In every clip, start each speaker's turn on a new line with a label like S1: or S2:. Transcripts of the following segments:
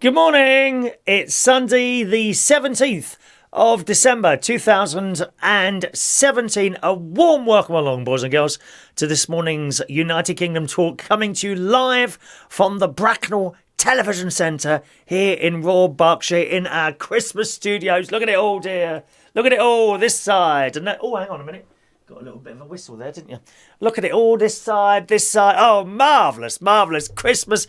S1: Good morning. It's Sunday, the 17th of December 2017. A warm welcome along, boys and girls, to this morning's United Kingdom talk, coming to you live from the Bracknell Television Centre here in Royal Berkshire in our Christmas studios. Look at it all, dear. Look at it all this side. And oh, hang on a minute. Got a little bit of a whistle there, didn't you? Look at it all this side, this side. Oh, marvellous, marvellous. Christmas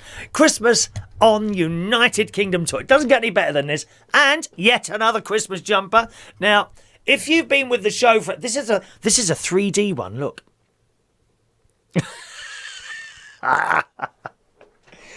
S1: on United Kingdom tour. It doesn't get any better than this. And yet another Christmas jumper. Now, if you've been with the show for... This is a 3D one, look.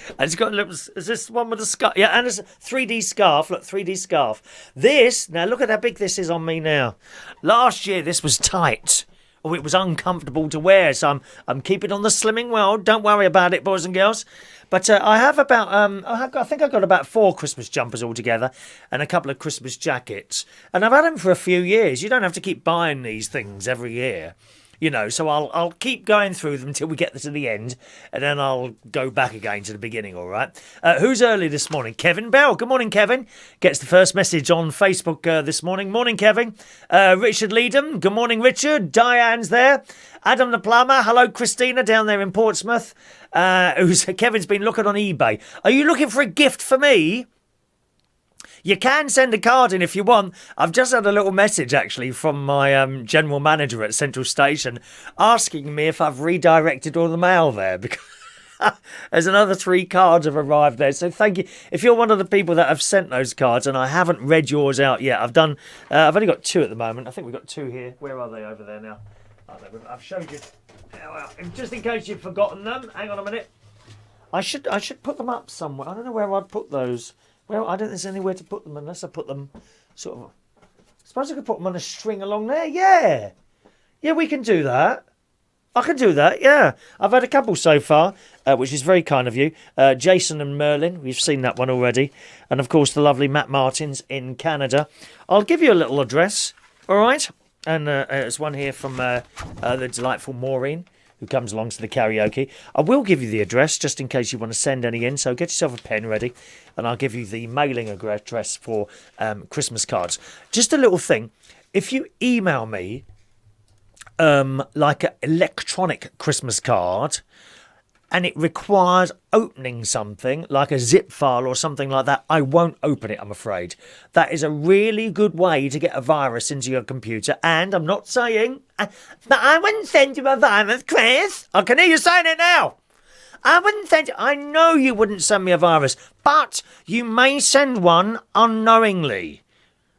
S1: And it's got a little... Is this one with a scarf? Yeah, and it's a 3D scarf. Look, 3D scarf. This... Now, look at how big this is on me now. Last year, this was tight. Oh, it was uncomfortable to wear, so I'm keeping on the slimming well. Don't worry about it, boys and girls. But I have about... I think I've got about 4 Christmas jumpers altogether and a couple of Christmas jackets. And I've had them for a few years. You don't have to keep buying these things every year. You know, so I'll keep going through them until we get to the end, and then I'll go back again to the beginning, all right? Who's early this morning? Kevin Bell. Good morning, Kevin. Gets the first message on Facebook this morning. Morning, Kevin. Richard Leedham. Good morning, Richard. Diane's there. Adam the plumber. Hello, Christina, down there in Portsmouth. Kevin's been looking on eBay. Are you looking for a gift for me? You can send a card in if you want. I've just had a little message, actually, from my general manager at Central Station asking me if I've redirected all the mail there, because there's another 3 cards have arrived there. So thank you. If you're one of the people that have sent those cards and I haven't read yours out yet, I've only got 2 at the moment. I think we've got 2 here. Where are they over there now? I've showed you. Just in case you've forgotten them, hang on a minute. I should put them up somewhere. I don't know where I'd put those. Well, I don't think there's anywhere to put them unless I put them sort of... I suppose I could put them on a string along there. Yeah. Yeah, we can do that. I can do that, yeah. I've had a couple so far, which is very kind of you. Jason and Merlin, we've seen that one already. And, of course, the lovely Matt Martins in Canada. I'll give you a little address, all right? And there's one here from the delightful Maureen, who comes along to the karaoke. I will give you the address just in case you want to send any in, so get yourself a pen ready and I'll give you the mailing address for Christmas cards. Just a little thing, if you email me like an electronic Christmas card and it requires opening something like a zip file or something like that, I won't open it, I'm afraid. That is a really good way to get a virus into your computer. And I'm not saying that I wouldn't send you a virus, Chris. I can hear you saying it now. I wouldn't send you. I know you wouldn't send me a virus, but you may send one unknowingly.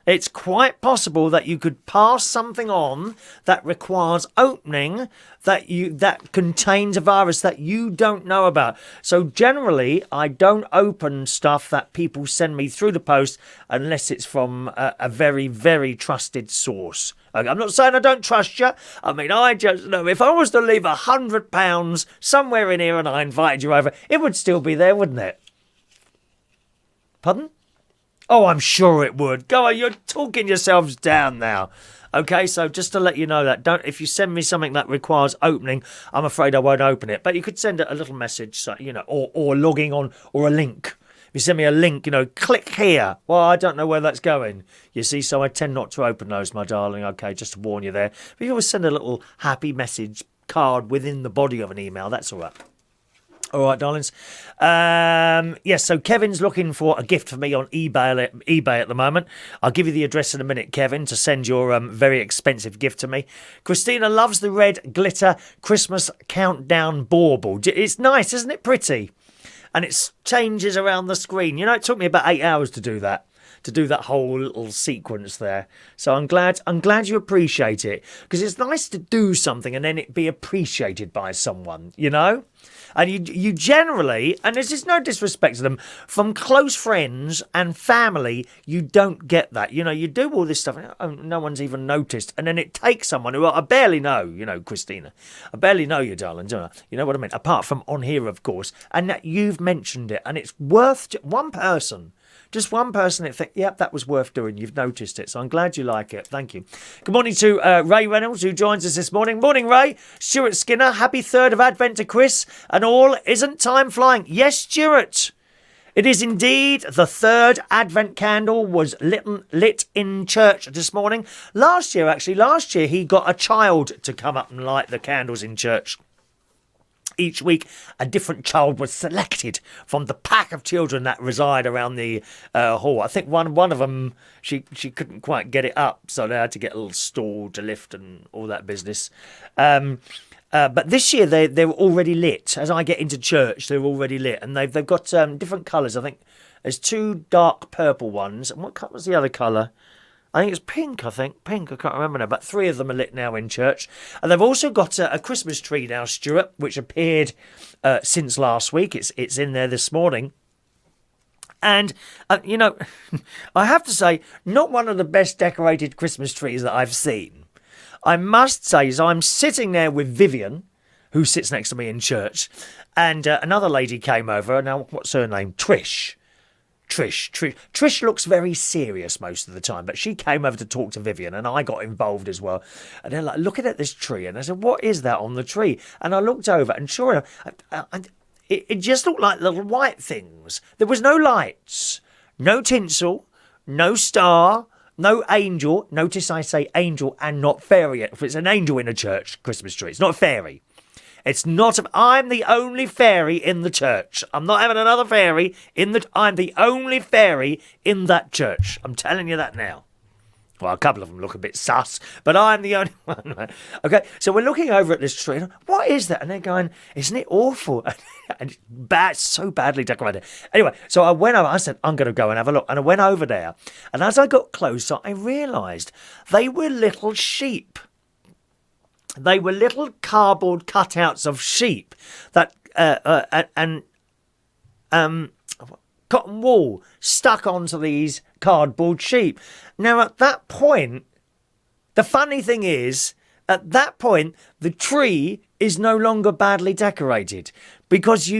S1: It's quite possible that you could pass something on that requires opening that contains a virus that you don't know about. So generally, I don't open stuff that people send me through the post unless it's from a very, very trusted source. I'm not saying I don't trust you. I mean, I just know if I was to leave £100 somewhere in here and I invited you over, it would still be there, wouldn't it? Pardon? Oh, I'm sure it would. Go on, you're talking yourselves down now. Okay, so just to let you know that, if you send me something that requires opening, I'm afraid I won't open it. But you could send a little message, so, you know, or logging on, or a link. If you send me a link, you know, click here. Well, I don't know where that's going. You see, so I tend not to open those, my darling. Okay, just to warn you there. But you always send a little happy message card within the body of an email. That's all right. All right, darlings. Yes, so Kevin's looking for a gift for me on eBay at the moment. I'll give you the address in a minute, Kevin, to send your very expensive gift to me. Christina loves the red glitter Christmas countdown bauble. It's nice, isn't it? Pretty. And it changes around the screen. You know, it took me about 8 hours to do that. To do that whole little sequence there. So I'm glad you appreciate it. Because it's nice to do something and then it be appreciated by someone, you know? And you generally, and this is no disrespect to them, from close friends and family, you don't get that. You know, you do all this stuff and no one's even noticed. And then it takes someone who I barely know, you know, Christina. I barely know you, darling, don't I? You know what I mean? Apart from on here, of course. And that you've mentioned it. And it's worth one person. Just one person that think, yep, that was worth doing. You've noticed it. So I'm glad you like it. Thank you. Good morning to Ray Reynolds, who joins us this morning. Morning, Ray. Stuart Skinner, happy 3rd of Advent to Chris and all. Isn't time flying? Yes, Stuart. It is indeed the third Advent candle was lit in church this morning. Last year, he got a child to come up and light the candles in church. Each week, a different child was selected from the pack of children that reside around the hall. I think one of them, she couldn't quite get it up, so they had to get a little stool to lift and all that business. But this year, they were already lit. As I get into church, they're already lit. And they've got different colours. I think there's 2 dark purple ones. And what colour was the other colour? I think it's pink, Pink, I can't remember now. But 3 of them are lit now in church. And they've also got a Christmas tree now, Stuart, which appeared since last week. It's in there this morning. And, I have to say, not one of the best decorated Christmas trees that I've seen. I must say, so I'm sitting there with Vivian, who sits next to me in church, and another lady came over. Now, what's her name? Trish. Trish looks very serious most of the time, but she came over to talk to Vivian, and I got involved as well. And they're like looking at this tree, and I said, "What is that on the tree?" And I looked over, and sure enough, it just looked like little white things. There was no lights, no tinsel, no star, no angel. Notice I say angel and not fairy. If it's an angel in a church Christmas tree, it's not a fairy. It's not. I'm the only fairy in the church. I'm not having another fairy I'm the only fairy in that church. I'm telling you that now. Well, a couple of them look a bit sus, but I'm the only one. Okay, so we're looking over at this tree. What is that? And they're going, "Isn't it awful?" And it's bad, so badly decorated. Anyway, so I went over. I said, "I'm going to go and have a look." And I went over there. And as I got closer, I realised they were little sheep. They were little cardboard cutouts of sheep that cotton wool stuck onto these cardboard sheep. Now, at that point, the funny thing is, at that point, the tree is no longer badly decorated because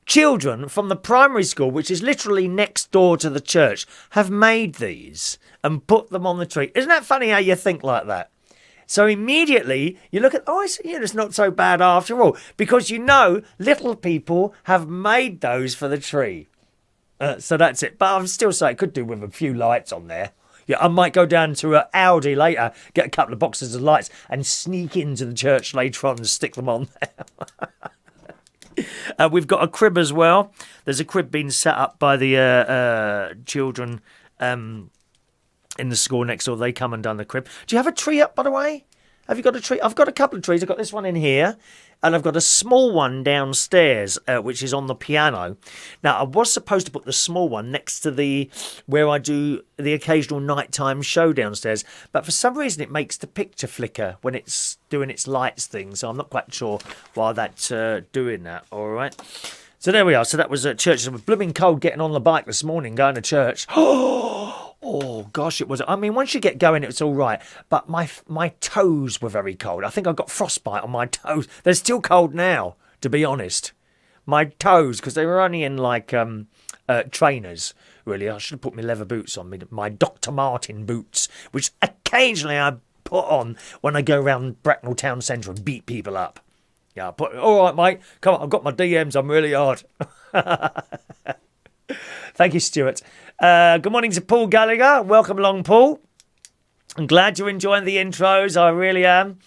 S1: children from the primary school, which is literally next door to the church, have made these and put them on the tree. Isn't that funny how you think like that? So immediately you look at, it's not so bad after all, because little people have made those for the tree. So that's it. But I'm still saying it could do with a few lights on there. Yeah, I might go down to Aldi later, get a couple of boxes of lights and sneak into the church later on and stick them on there. We've got a crib as well. There's a crib being set up by the children in the school next door. They come and done the crib. Do you have a tree up, by the way? Have you got a tree? I've got a couple of trees. I've got this one in here, and I've got a small one downstairs, which is on the piano. Now, I was supposed to put the small one next to where I do the occasional nighttime show downstairs, but for some reason it makes the picture flicker when it's doing its lights thing, so I'm not quite sure why that's doing that, all right? So there we are. So that was at church. It was blooming cold getting on the bike this morning, going to church. Oh, gosh, it was. I mean, once you get going, it's all right. But my toes were very cold. I think I got frostbite on my toes. They're still cold now, to be honest. My toes, because they were only in, trainers, really. I should have put my leather boots on, my Dr. Martin boots, which occasionally I put on when I go around Bracknell Town Centre and beat people up. Yeah, all right, mate. Come on, I've got my DMs. I'm really hard. Thank you, Stuart. Good morning to Paul Gallagher. Welcome along, Paul. I'm glad you're enjoying the intros. I really am.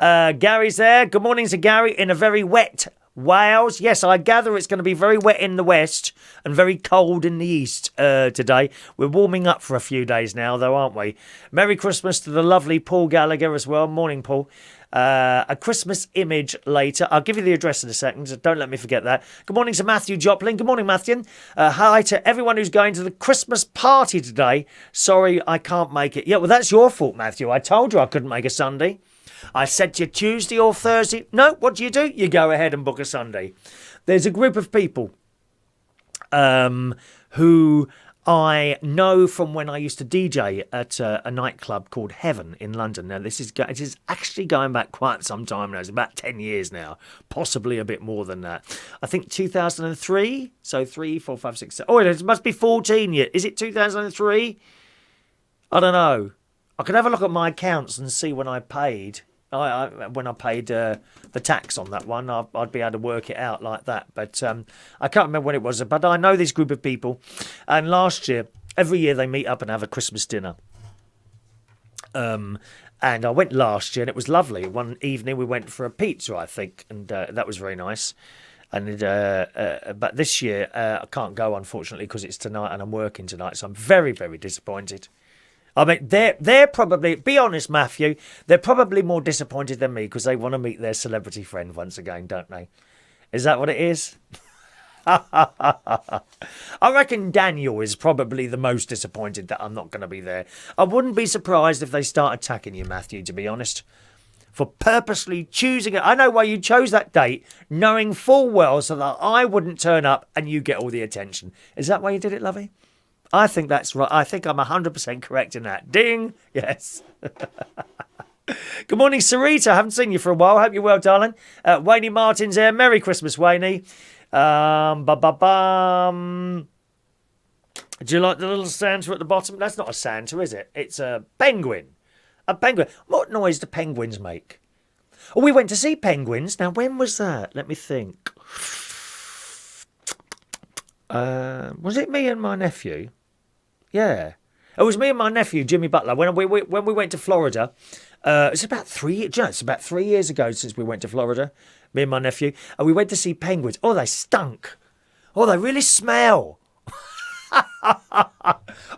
S1: Gary's there. Good morning to Garry in a very wet Wales. Yes, I gather it's going to be very wet in the west and very cold in the east today. We're warming up for a few days now, though, aren't we? Merry Christmas to the lovely Paul Gallagher as well. Morning, Paul. A Christmas image later. I'll give you the address in a second, so don't let me forget that. Good morning to Matthew Joplin. Good morning, Matthew. Hi to everyone who's going to the Christmas party today. Sorry, I can't make it. Yeah, well, that's your fault, Matthew. I told you I couldn't make a Sunday. I said to you Tuesday or Thursday. No, what do? You go ahead and book a Sunday. There's a group of people who I know from when I used to DJ at a nightclub called Heaven in London. Now, it is actually going back quite some time now. It's about 10 years now, possibly a bit more than that. I think 2003, so 3, 4, 5, 6, 7. Oh, it must be 14 years. Is it 2003? I don't know. I could have a look at my accounts and see when I paid. When I paid the tax on that one, I'd be able to work it out like that. But I can't remember when it was. But I know this group of people, and last year, every year they meet up and have a Christmas dinner. And I went last year, and it was lovely. One evening we went for a pizza, I think, and that was very nice. And but this year I can't go, unfortunately, because it's tonight and I'm working tonight. So I'm very, very disappointed. I mean, they're probably, be honest, Matthew, they're probably more disappointed than me because they want to meet their celebrity friend once again, don't they? Is that what it is? I reckon Daniel is probably the most disappointed that I'm not going to be there. I wouldn't be surprised if they start attacking you, Matthew, to be honest, for purposely choosing it. I know why you chose that date, knowing full well so that I wouldn't turn up and you get all the attention. Is that why you did it, lovey? I think that's right. I think I'm 100% correct in that. Ding! Yes. Good morning, Sarita. I haven't seen you for a while. Hope you're well, darling. Wayne Martin's here. Merry Christmas, Wayne. Do you like the little Santa at the bottom? That's not a Santa, is it? It's a penguin. A penguin. What noise do penguins make? Oh, we went to see penguins. Now, when was that? Let me think. Was it me and my nephew? Yeah. It was me and my nephew, Jimmy Butler. When we went to Florida, it's about 3 years ago since we went to Florida, me and my nephew, and we went to see penguins. Oh, they stunk. Oh, they really smell.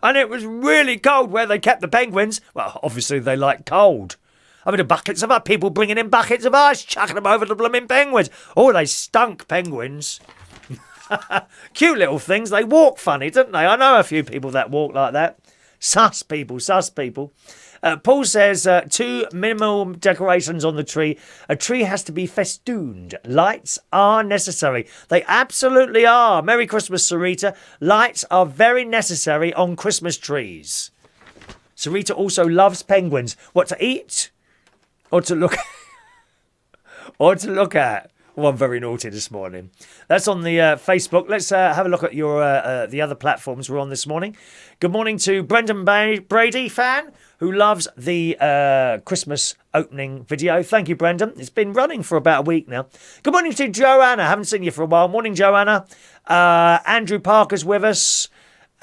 S1: And it was really cold where they kept the penguins. Well, obviously they like cold. I mean, people bringing in buckets of ice, chucking them over the blooming penguins. Oh, they stunk, penguins. Cute little things. They walk funny, don't they? I know a few people that walk like that. Sus people. Paul says, 2 minimal decorations on the tree. A tree has to be festooned. Lights are necessary. They absolutely are. Merry Christmas, Sarita. Lights are very necessary on Christmas trees. Sarita also loves penguins. What, to eat? Or to look at? Or to look at? Oh, I'm very naughty this morning. That's on the Facebook. Let's have a look at your the other platforms we're on this morning. Good morning to Brendan Brady fan who loves the Christmas opening video. Thank you, Brendan. It's been running for about a week now. Good morning to Joanna. Haven't seen you for a while. Morning, Joanna. Andrew Parker's with us.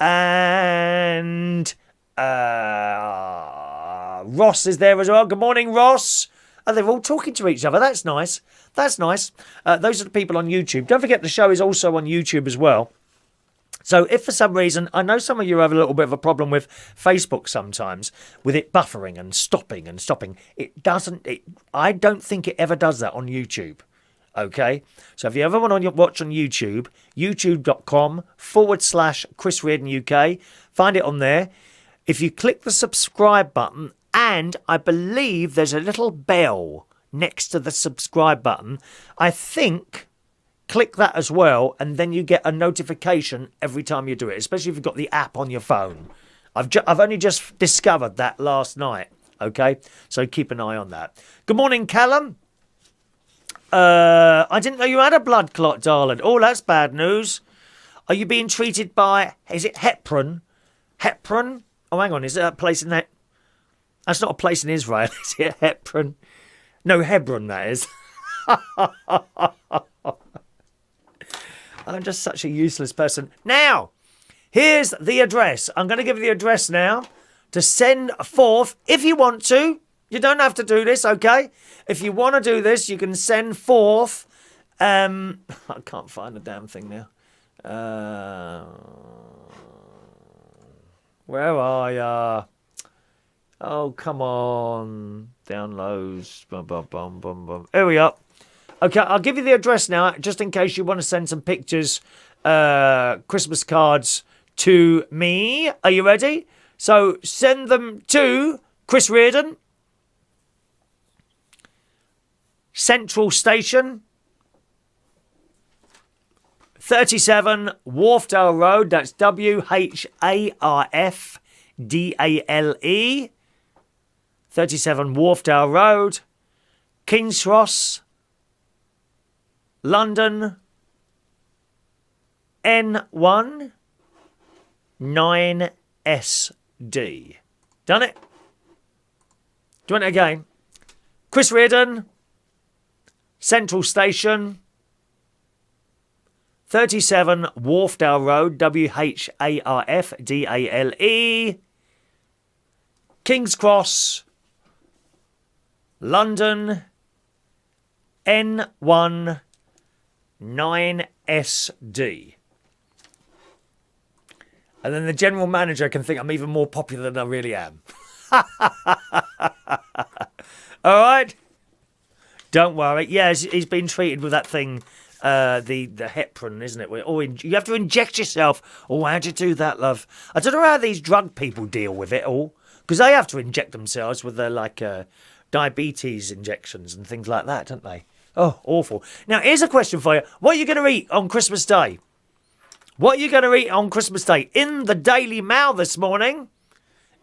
S1: And Ross is there as well. Good morning, Ross. Oh, they're all talking to each other. That's nice. That's nice. Those are the people on YouTube. Don't forget the show is also on YouTube as well. So if for some reason, I know some of you have a little bit of a problem with Facebook sometimes, with it buffering and stopping. It doesn't, I don't think it ever does that on YouTube. Okay? So if you ever want to watch on YouTube, youtube.com/Chris Reardon UK, find it on there. If you click the subscribe button, and I believe there's a little bell next to the subscribe button, I think click that as well, and then you get a notification every time you do it, especially if you've got the app on your phone. I've only just discovered that last night, okay? So keep an eye on that. Good morning, Callum. I didn't know you had a blood clot, darling. Oh, that's bad news. Are you being treated by, is it Hepburn? Hepburn? Oh, hang on, is it a place in that? That's not a place in Israel, is it? Hepburn? No, Hebron, that is. I'm just such a useless person. Now, here's the address. I'm going to give you the address now to send forth, if you want to. You don't have to do this, okay? If you want to do this, you can send forth... I can't find the damn thing now. Where are ya? Oh, come on. Downloads. Bum, bum, bum, bum, bum. Here we are. Okay, I'll give you the address now, just in case you want to send some pictures, Christmas cards to me. Are you ready? So send them to Chris Reardon, Central Station, 37 Wharfdale Road. That's WHARFDALE. 37 Wharfdale Road, King's Cross, London, N1 9SD. Done it? Do you want it again? Chris Reardon, Central Station, 37 Wharfdale Road, Wharfdale, King's Cross, London, N1 9SD. And then the general manager can think I'm even more popular than I really am. All right? Don't worry. Yeah, he's been treated with that thing, the heparin, isn't it? You have to inject yourself. Oh, how'd you do that, love? I don't know how these drug people deal with it all, because they have to inject themselves with their, diabetes injections and things like that, don't they? Oh, awful. Now, here's a question for you. What are you going to eat on Christmas Day? What are you going to eat on Christmas Day? In the Daily Mail this morning.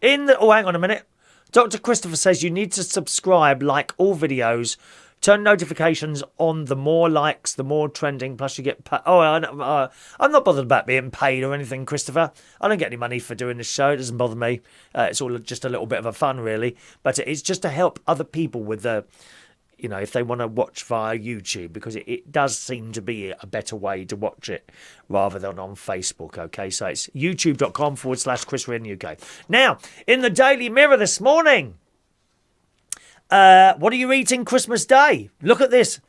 S1: Oh, hang on a minute. Dr. Christopher says you need to subscribe, like all videos, turn notifications on. The more likes, the more trending, plus you get paid. Oh, I'm not bothered about being paid or anything, Christopher. I don't get any money for doing this show. It doesn't bother me. It's all just a little bit of a fun, really. But it's just to help other people with the... if they want to watch via YouTube, because it does seem to be a better way to watch it rather than on Facebook, okay? So it's youtube.com/Chris Reardon UK. Now, in the Daily Mirror this morning, what are you eating Christmas Day? Look at this.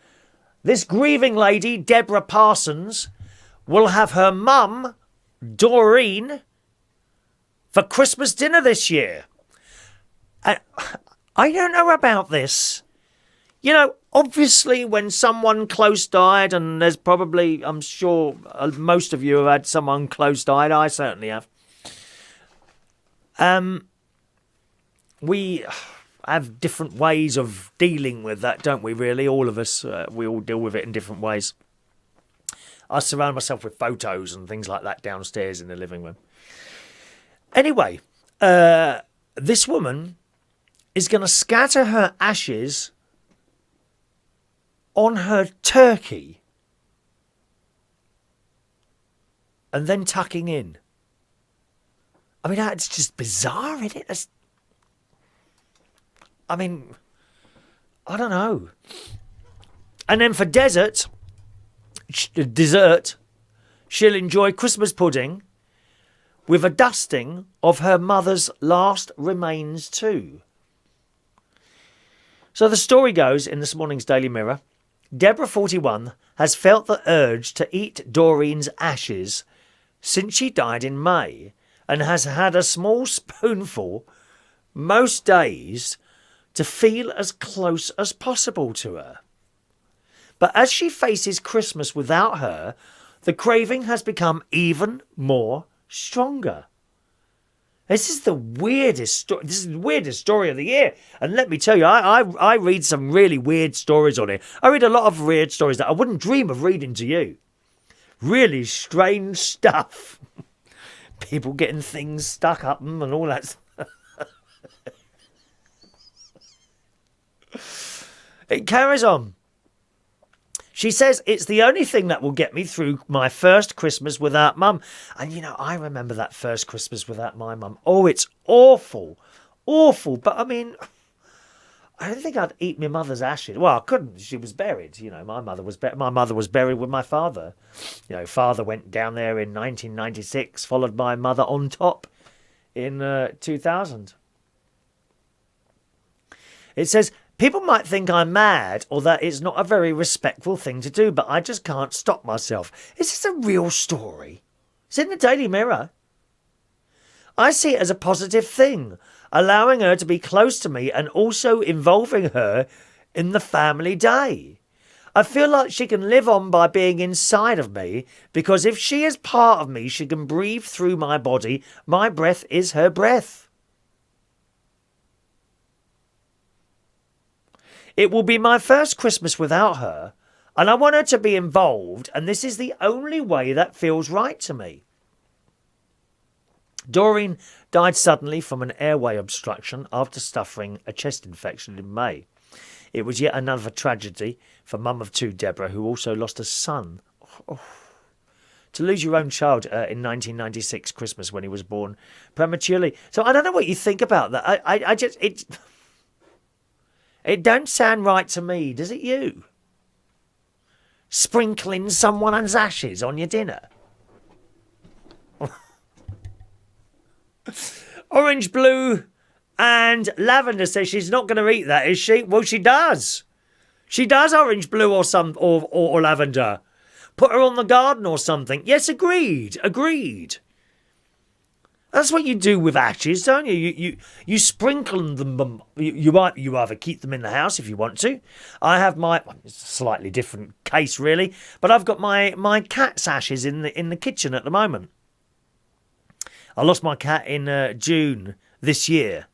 S1: This grieving lady, Deborah Parsons, will have her mum, Doreen, for Christmas dinner this year. I don't know about this. Obviously when someone close died, and there's probably, I'm sure most of you have had someone close died. I certainly have. We have different ways of dealing with that, don't we, really? All of us, we all deal with it in different ways. I surround myself with photos and things like that downstairs in the living room. Anyway, this woman is going to scatter her ashes on her turkey and then tucking in. I mean, that's just bizarre, isn't it? I don't know. And then for dessert, she'll enjoy Christmas pudding with a dusting of her mother's last remains too. So the story goes in this morning's Daily Mirror, Deborah, 41, has felt the urge to eat Doreen's ashes since she died in May, and has had a small spoonful most days to feel as close as possible to her. But as she faces Christmas without her, the craving has become even more stronger. This is the weirdest story. This is the weirdest story of the year. And let me tell you, I read some really weird stories on it. I read a lot of weird stories that I wouldn't dream of reading to you. Really strange stuff. People getting things stuck up them and all that. It carries on. She says, it's the only thing that will get me through my first Christmas without Mum. And, I remember that first Christmas without my Mum. Oh, it's awful. Awful. But, I don't think I'd eat my mother's ashes. Well, I couldn't. She was buried. My mother was buried with my father. Father went down there in 1996, followed by mother on top in 2000. It says, people might think I'm mad or that it's not a very respectful thing to do, but I just can't stop myself. Is this a real story? It's in the Daily Mirror. I see it as a positive thing, allowing her to be close to me and also involving her in the family day. I feel like she can live on by being inside of me, because if she is part of me, she can breathe through my body. My breath is her breath. It will be my first Christmas without her, and I want her to be involved, and this is the only way that feels right to me. Doreen died suddenly from an airway obstruction after suffering a chest infection in May. It was yet another tragedy for mum of two, Deborah, who also lost a son. Oh. To lose your own child in 1996 Christmas when he was born prematurely. So I don't know what you think about that. It don't sound right to me, does it you? Sprinkling someone's ashes on your dinner. Orange, blue and lavender says she's not going to eat that, is she? Well, she does. She does orange, blue or lavender. Put her on the garden or something. Yes, agreed. That's what you do with ashes, don't you? You sprinkle them. You either keep them in the house if you want to. I have it's a slightly different case really, but I've got my cat's ashes in the kitchen at the moment. I lost my cat in June this year,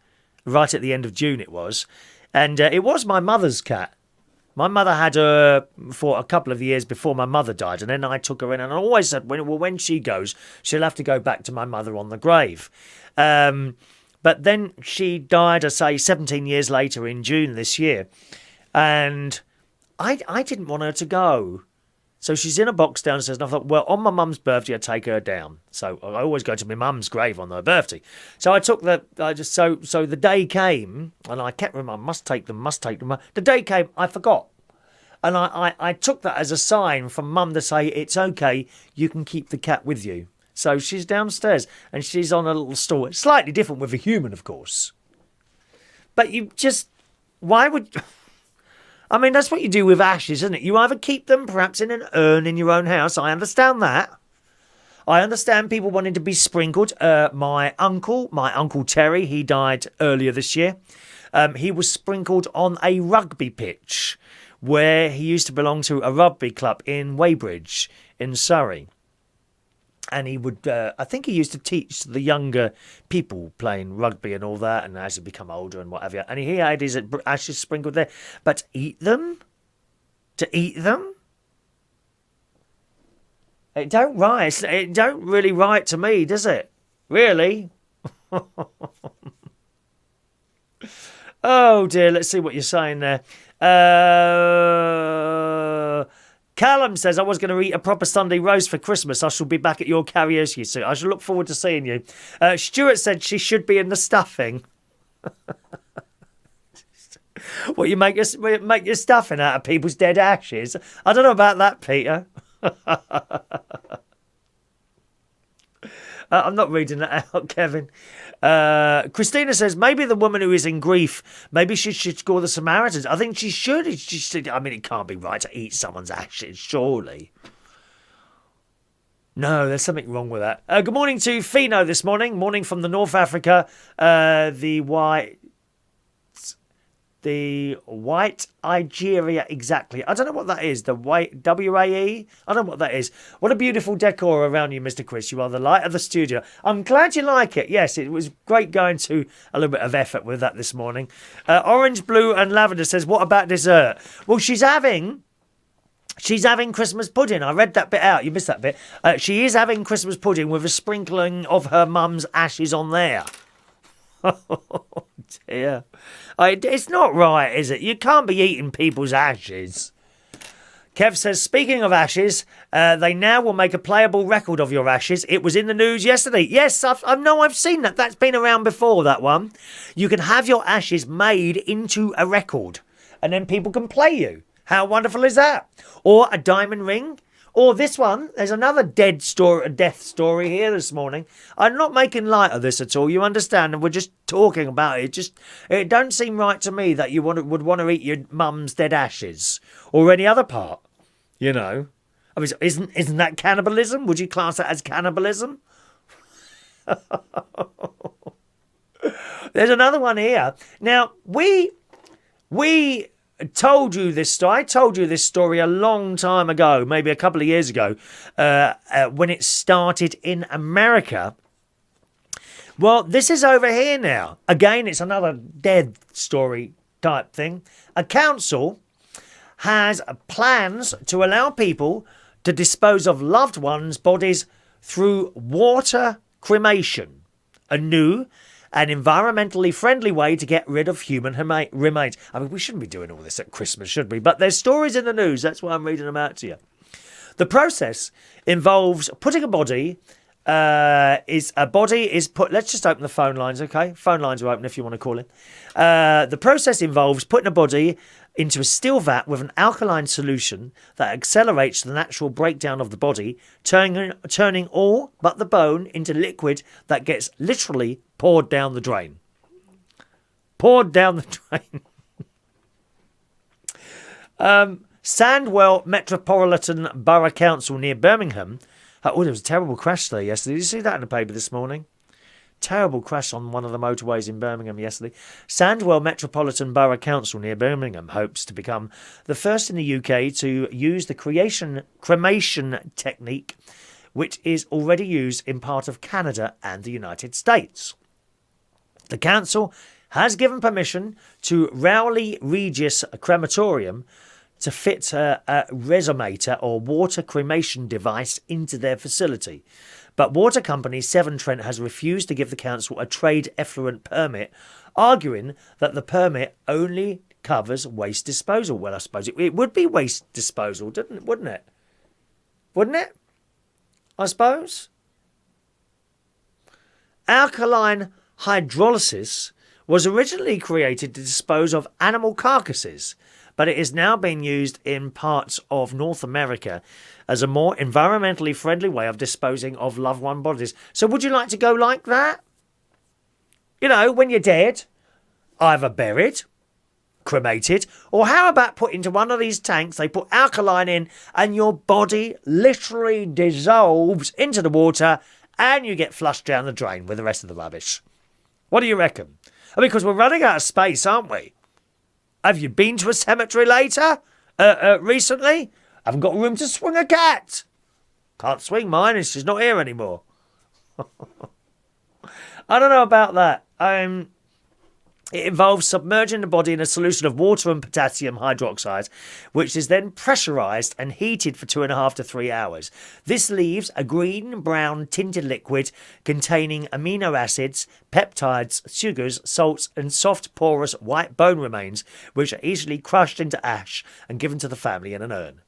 S1: right at the end of June it was, and it was my mother's cat. My mother had her for a couple of years before my mother died, and then I took her in, and I always said, when she goes, she'll have to go back to my mother on the grave. But then she died, I say, 17 years later in June this year, and I didn't want her to go. So she's in a box downstairs, and I thought, well, on my mum's birthday, I'd take her down. So I always go to my mum's grave on her birthday. So I took so the day came, and I kept reminding, must take them. The day came, I forgot. And I took that as a sign from mum to say, it's okay, you can keep the cat with you. So she's downstairs, and she's on a little stool. It's slightly different with a human, of course. But why would... I mean, that's what you do with ashes, isn't it? You either keep them perhaps in an urn in your own house. I understand that. I understand people wanting to be sprinkled. My uncle Terry, he died earlier this year. He was sprinkled on a rugby pitch where he used to belong to a rugby club in Weybridge in Surrey. And he would, I think he used to teach the younger people playing rugby and all that, and as he become older and whatever. And he had his ashes sprinkled there. But eat them? To eat them? It don't really right to me, does it? Really? Oh dear, let's see what you're saying there. Callum says, I was going to eat a proper Sunday roast for Christmas. I shall be back at your karaoke soon. I shall look forward to seeing you. Stuart said she should be in the stuffing. What, you make your stuffing out of people's dead ashes? I don't know about that, Peter. I'm not reading that out, Kevin. Christina says, maybe the woman who is in grief, maybe she should call the Samaritans. I think she should. I mean, it can't be right to eat someone's ashes, surely. No, there's something wrong with that. Good morning to Fino this morning. Morning from the North Africa. The white Nigeria, exactly. I don't know what that is. The white WAE? I don't know what that is. What a beautiful decor around you, Mr. Chris. You are the light of the studio. I'm glad you like it. Yes, it was great going to a little bit of effort with that this morning. Orange, blue and lavender says, what about dessert? Well, she's having Christmas pudding. I read that bit out. You missed that bit. She is having Christmas pudding with a sprinkling of her mum's ashes on there. Oh, dear. It's not right, is it? You can't be eating people's ashes. Kev says, speaking of ashes, they now will make a playable record of your ashes. It was in the news yesterday. Yes, I've seen that. That's been around before, that one. You can have your ashes made into a record, and then people can play you. How wonderful is that? Or a diamond ring. Or this one, there's another death story here this morning. I'm not making light of this at all, you understand, and we're just talking about it. It don't seem right to me that you would want to eat your mum's dead ashes, or any other part, you know. I mean, isn't that cannibalism? Would you class that as cannibalism? There's another one here. Now, we told you this story. I told you this story a long time ago, maybe a couple of years ago, when it started in America. Well, this is over here now. Again, it's another dead story type thing. A council has plans to allow people to dispose of loved ones' bodies through water cremation. A new an environmentally friendly way to get rid of human remains. I mean, we shouldn't be doing all this at Christmas, should we? But there's stories in the news. That's why I'm reading them out to you. The process involves putting a body is a body is put. Let's just open the phone lines, okay? Phone lines are open if you want to call in. The process involves putting a body into a steel vat with an alkaline solution that accelerates the natural breakdown of the body, turning all but the bone into liquid that gets literally poured down the drain. Poured down the drain. Sandwell Metropolitan Borough Council near Birmingham. Oh, there was a terrible crash there yesterday. Did you see that in the paper this morning? Terrible crash on one of the motorways in Birmingham yesterday. Sandwell Metropolitan Borough Council near Birmingham hopes to become the first in the UK to use the cremation technique, which is already used in part of Canada and the United States. The council has given permission to Rowley Regis Crematorium to fit a resonator or water cremation device into their facility. But water company Severn Trent has refused to give the council a trade effluent permit, arguing that the permit only covers waste disposal. Well, I suppose it would be waste disposal, wouldn't it? Wouldn't it? I suppose. Alkaline hydrolysis was originally created to dispose of animal carcasses, but it is now being used in parts of North America as a more environmentally friendly way of disposing of loved one bodies. So would you like to go like that? You know, when you're dead, either buried, cremated, or how about put into one of these tanks, they put alkaline in, and your body literally dissolves into the water, and you get flushed down the drain with the rest of the rubbish. What do you reckon? Because we're running out of space, aren't we? Have you been to a cemetery recently? Haven't got room to swing a cat. Can't swing mine, and she's not here anymore. I don't know about that. It involves submerging the body in a solution of water and potassium hydroxide, which is then pressurised and heated for 2.5 to 3 hours. This leaves a green-brown tinted liquid containing amino acids, peptides, sugars, salts, and soft, porous white bone remains, which are easily crushed into ash and given to the family in an urn.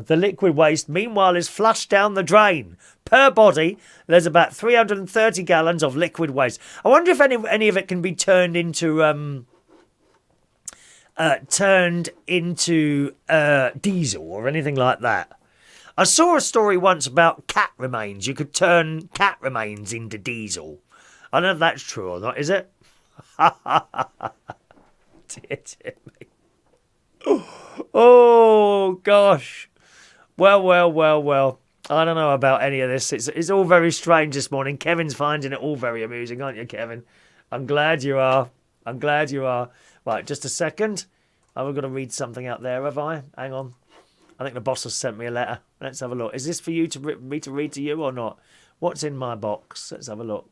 S1: The liquid waste, meanwhile, is flushed down the drain. Per body, there's about 330 gallons of liquid waste. I wonder if any of it can be turned into diesel or anything like that. I saw a story once about cat remains. You could turn cat remains into diesel. I don't know if that's true or not, is it? Dear me. Oh, gosh. Well. I don't know about any of this. It's all very strange this morning. Kevin's finding it all very amusing, aren't you, Kevin? I'm glad you are. Right, just a second. I've got to read something out there, have I? Hang on. I think the boss has sent me a letter. Let's have a look. Is this for you me to read to you or not? What's in my box? Let's have a look.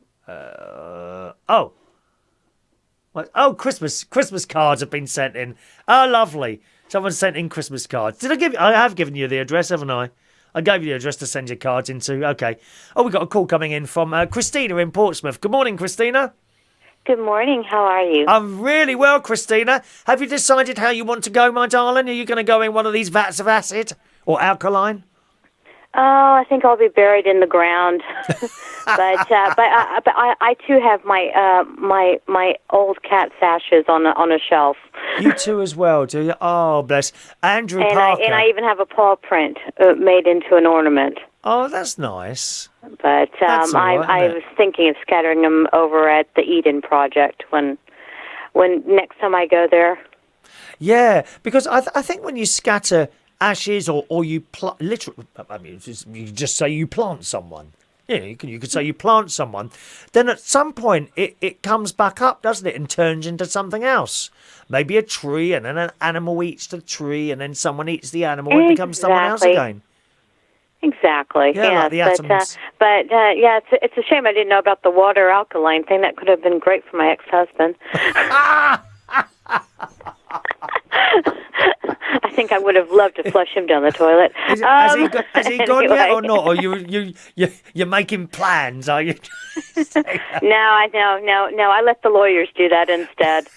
S1: Christmas cards have been sent in. Oh, lovely. Someone sent in Christmas cards. I have given you the address, haven't I? I gave you the address to send your cards into. Okay. Oh, we've got a call coming in from Christina in Portsmouth. Good morning, Christina.
S2: Good morning. How are you?
S1: I'm really well, Christina. Have you decided how you want to go, my darling? Are you going to go in one of these vats of acid or alkaline?
S2: Oh, I think I'll be buried in the ground. but I too have my old cat's ashes on a shelf.
S1: You too as well, do you? Oh, bless. Andrew Parker.
S2: And I even have a paw print made into an ornament.
S1: Oh, that's nice.
S2: But I was thinking of scattering them over at the Eden Project when next time I go there.
S1: Yeah, because I think when you scatter ashes or you literally, I mean, you just say you plant someone. Yeah, you could say you plant someone. Then at some point it comes back up, doesn't it, and turns into something else. Maybe a tree, and then an animal eats the tree, and then someone eats the animal and becomes someone else again.
S2: Exactly.
S1: Yeah, like the atoms.
S2: It's a shame I didn't know about the water alkaline thing. That could have been great for my ex-husband. I think I would have loved to flush him down the toilet.
S1: Has he gone yet or not? Or you're making plans? Are you?
S2: No. I let the lawyers do that instead.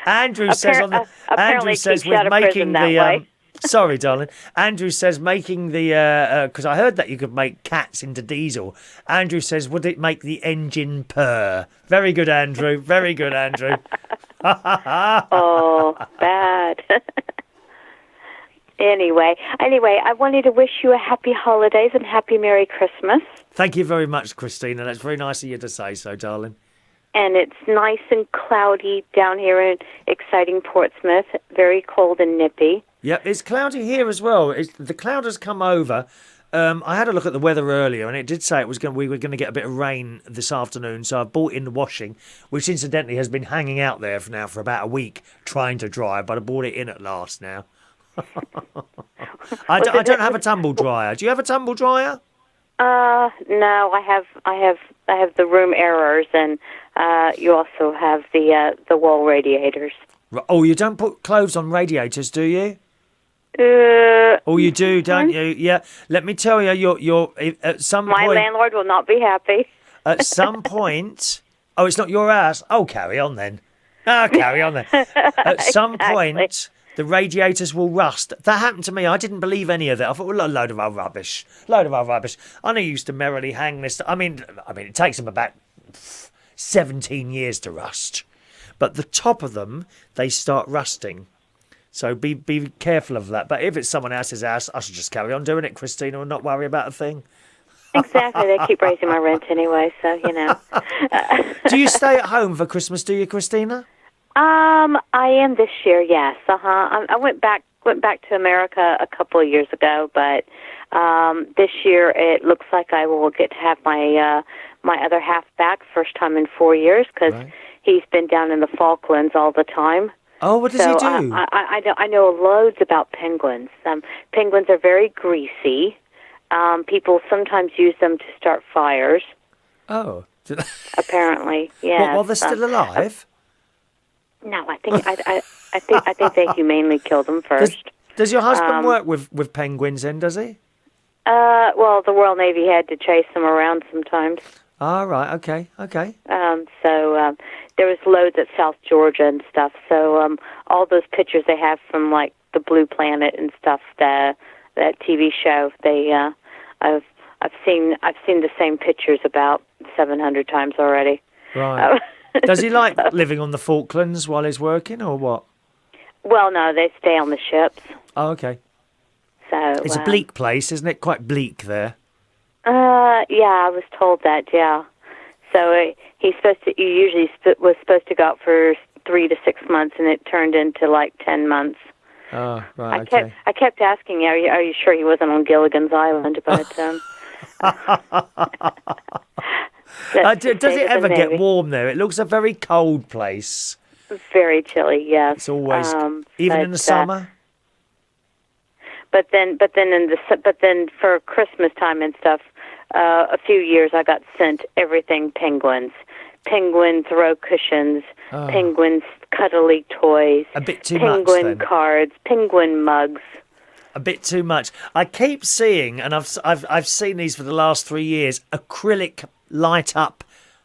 S1: Andrew says with making the Sorry, darling. Andrew says making the because I heard that you could make cats into diesel. Andrew says, would it make the engine purr? Very good, Andrew. Very good, Andrew.
S2: Oh, bad. Anyway, I wanted to wish you a happy holidays and happy Merry Christmas.
S1: Thank you very much, Christina. That's very nice of you to say so, darling.
S2: And it's nice and cloudy down here in exciting Portsmouth. Very cold and nippy.
S1: Yep, it's cloudy here as well. The cloud has come over. I had a look at the weather earlier, and it did say we were going to get a bit of rain this afternoon. So I bought in the washing, which incidentally has been hanging out there for about a week, trying to dry. But I brought it in at last now. I don't have a tumble dryer. Do you have a tumble dryer?
S2: No, I have the room airers, and you also have the wall radiators.
S1: Oh, you don't put clothes on radiators, do you? Oh, you do, don't you? Yeah. Let me tell you, you're at some point.
S2: My landlord will not be happy.
S1: At some point. Oh, it's not your house. Oh, carry on then. Carry on then. At some point, the radiators will rust. That happened to me. I didn't believe any of that. I thought, well, a load of old rubbish. I know you used to merrily hang this. I mean, it takes them about 17 years to rust. But the top of them, they start rusting. So be careful of that. But if it's someone else's house, I should just carry on doing it, Christina, and not worry about a thing.
S2: Exactly. They keep raising my rent anyway, so, you know.
S1: Do you stay at home for Christmas, do you, Christina?
S2: I am this year, yes. I went back to America a couple of years ago, but this year it looks like I will get to have my other half back, first time in 4 years, because he's been down in the Falklands all the time.
S1: Oh, what does he do?
S2: I know loads about penguins. Penguins are very greasy. People sometimes use them to start fires.
S1: Oh,
S2: apparently, yeah.
S1: While they're still alive?
S2: No, I think they humanely kill them first.
S1: Does your husband work with penguins then, does he?
S2: Well, the Royal Navy had to chase them around sometimes.
S1: Ah, right, okay.
S2: So there was loads at South Georgia and stuff. So all those pictures they have from like the Blue Planet and stuff, that TV show, I've seen the same pictures about 700 times already.
S1: Right. Does he like living on the Falklands while he's working, or what?
S2: Well, no, they stay on the ships.
S1: Oh, okay.
S2: So
S1: it's a bleak place, isn't it? Quite bleak there.
S2: Yeah, I was told that. Yeah. So he usually was supposed to go out for 3 to 6 months, and it turned into like 10 months.
S1: Oh, right. Okay.
S2: I kept asking, are you sure he wasn't on Gilligan's Island? But
S1: does it ever get warm there? It looks a very cold place.
S2: Very chilly, yes.
S1: It's always even in the summer.
S2: But then for Christmas time and stuff, a few years I got sent everything penguins, penguin throw cushions, penguin cuddly toys,
S1: a bit too
S2: penguin
S1: much,
S2: cards, penguin mugs.
S1: A bit too much. I keep seeing, and I've seen these for the last 3 years, acrylic light up